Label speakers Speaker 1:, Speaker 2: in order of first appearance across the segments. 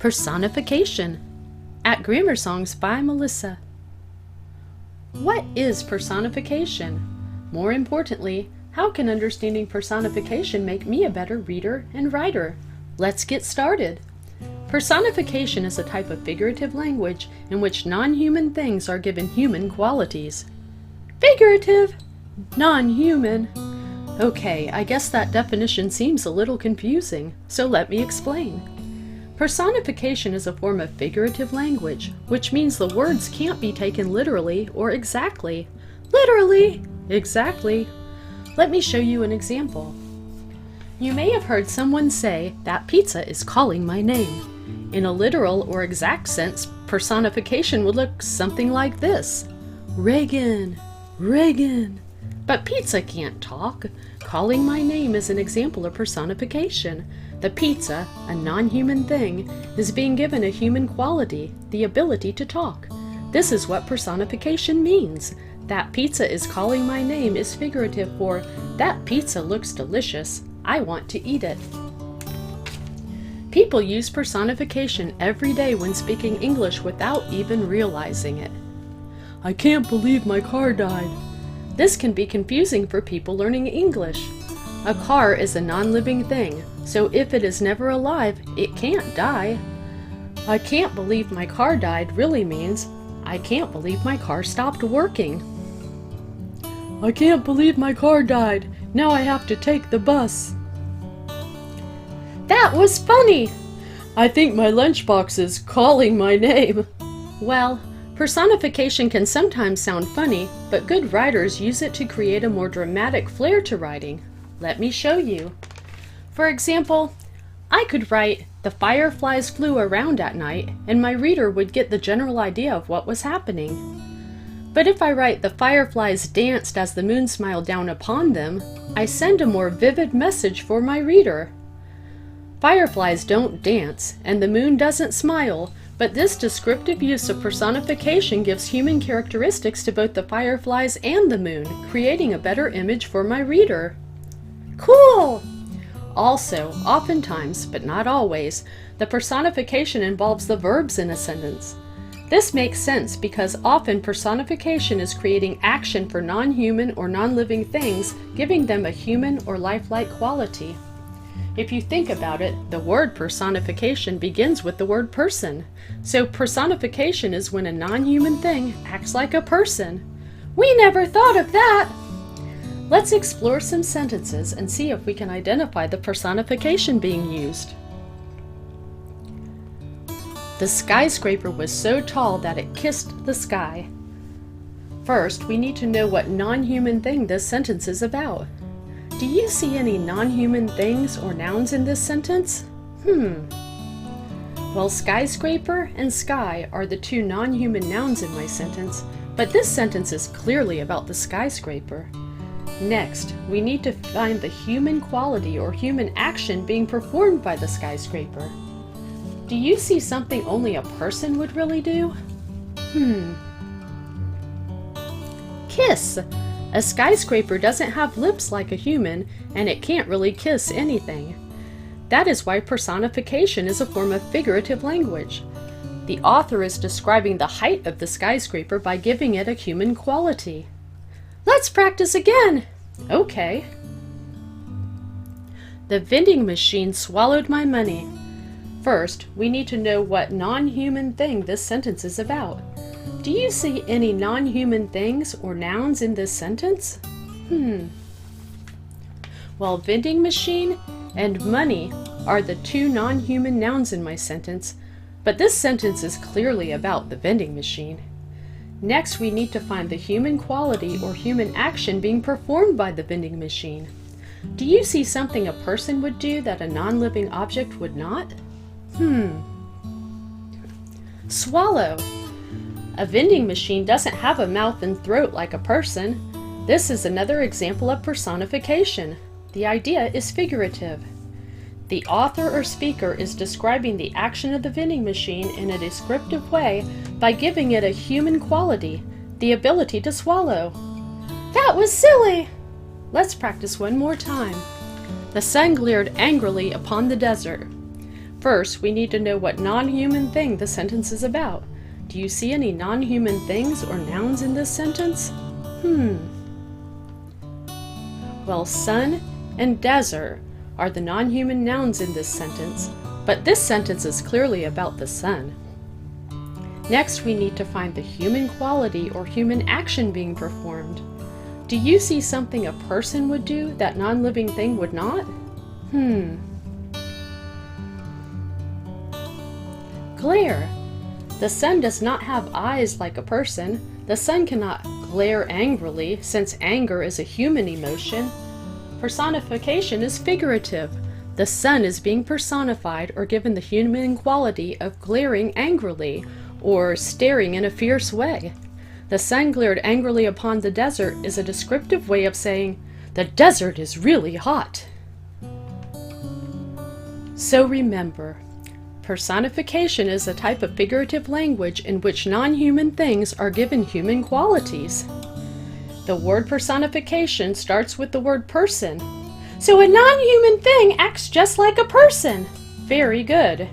Speaker 1: Personification at Grammar Songs by Melissa. What is personification? More importantly, how can understanding personification make me a better reader and writer? Let's get started. Personification is a type of figurative language in which non-human things are given human qualities. Figurative, non-human. Okay, I guess that definition seems a little confusing, so let me explain. Personification is a form of figurative language, which means the words can't be taken literally or exactly. Literally! Exactly. Let me show you an example. You may have heard someone say, "That pizza is calling my name." In a literal or exact sense, personification would look something like this. Reagan, Reagan. But pizza can't talk. Calling my name is an example of personification. The pizza, a non-human thing, is being given a human quality, the ability to talk. This is what personification means. That pizza is calling my name is figurative for, that pizza looks delicious, I want to eat it. People use personification every day when speaking English without even realizing it. I can't believe my car died. This can be confusing for people learning English. A car is a non-living thing, so if it is never alive, it can't die. I can't believe my car died really means, I can't believe my car stopped working. I can't believe my car died. Now I have to take the bus. That was funny! I think my lunchbox is calling my name. Well, personification can sometimes sound funny, but good writers use it to create a more dramatic flair to writing. Let me show you. For example, I could write, "The fireflies flew around at night," and my reader would get the general idea of what was happening. But if I write, "The fireflies danced as the moon smiled down upon them," I send a more vivid message for my reader. Fireflies don't dance, and the moon doesn't smile, but this descriptive use of personification gives human characteristics to both the fireflies and the moon, creating a better image for my reader. Cool! Also, oftentimes, but not always, the personification involves the verbs in a sentence. This makes sense because often personification is creating action for non-human or non-living things, giving them a human or lifelike quality. If you think about it, the word personification begins with the word person. So personification is when a non-human thing acts like a person. We never thought of that! Let's explore some sentences and see if we can identify the personification being used. The skyscraper was so tall that it kissed the sky. First, we need to know what non-human thing this sentence is about. Do you see any non-human things or nouns in this sentence? Well, skyscraper and sky are the two non-human nouns in my sentence, but this sentence is clearly about the skyscraper. Next, we need to find the human quality or human action being performed by the skyscraper. Do you see something only a person would really do? Kiss! A skyscraper doesn't have lips like a human, and it can't really kiss anything. That is why personification is a form of figurative language. The author is describing the height of the skyscraper by giving it a human quality. Let's practice again! Okay. The vending machine swallowed my money. First, we need to know what non-human thing this sentence is about. Do you see any non-human things or nouns in this sentence? Well, vending machine and money are the two non-human nouns in my sentence, but this sentence is clearly about the vending machine. Next, we need to find the human quality or human action being performed by the vending machine. Do you see something a person would do that a non-living object would not? Swallow. A vending machine doesn't have a mouth and throat like a person. This is another example of personification. The idea is figurative. The author or speaker is describing the action of the vending machine in a descriptive way by giving it a human quality, the ability to swallow. That was silly! Let's practice one more time. The sun glared angrily upon the desert. First, we need to know what non-human thing the sentence is about. Do you see any non-human things or nouns in this sentence? Well, sun and desert are the non-human nouns in this sentence, but this sentence is clearly about the sun. Next, we need to find the human quality or human action being performed. Do you see something a person would do that non-living thing would not? Glare. The sun does not have eyes like a person. The sun cannot glare angrily, since anger is a human emotion. Personification is figurative. The sun is being personified or given the human quality of glaring angrily, or staring in a fierce way. The sun glared angrily upon the desert is a descriptive way of saying, "The desert is really hot." So remember, personification is a type of figurative language in which non-human things are given human qualities. The word personification starts with the word person. So a non-human thing acts just like a person. Very good.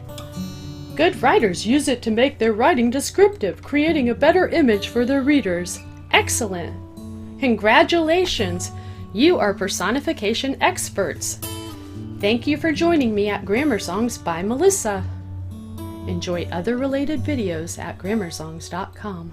Speaker 1: Good writers use it to make their writing descriptive, creating a better image for their readers. Excellent! Congratulations! You are personification experts. Thank you for joining me at Grammar Songs by Melissa. Enjoy other related videos at grammarsongs.com.